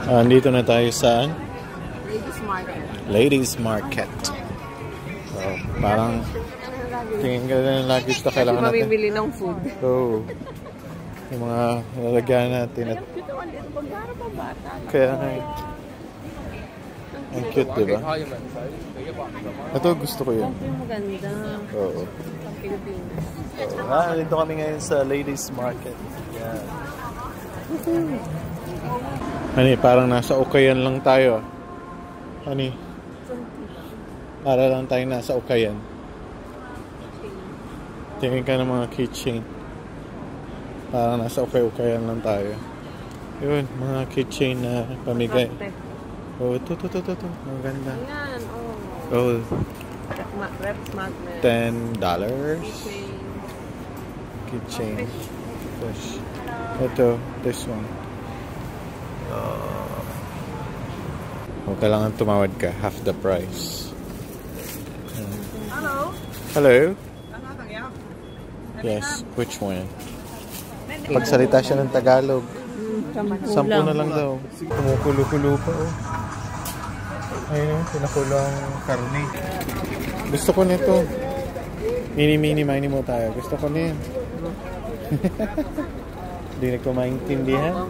Andito na tayo sa Ladies Market. Ladies Market. So, parang tingin ka na lagi ito kailangan natin. Mamimili ng food. Oo. Yung mga lalagyan natin. At kaya nga ang cute, diba? Ito gusto ko yun. Ito yung maganda. Oo. Pilipinas. Dito kami ngayon sa Ladies Market. Yan. Hani, parang nasa Ukayan lang tayo. Hani, para lang tayo nasa Ukayan. Tingin ka ng mga keychain. Parang nasa Ukayan lang tayo. Yun, mga keychain na pamigay. Oh, ito. Maganda. Ayan, Oh, Reps magnet. $10. Keychain. Fish. Ito, this one. Kung kailangan tumawad ka, half the price. Hello? Hello? Yes, which one? Pagsalita siya ng Tagalog. 10 na lang daw. Kumukulo-kulo pa, oh. Ayun, pinakulo ang karne. Gusto ko nito. Mini mo tayo. Gusto ko na yan. Hindi na ko maintindihan.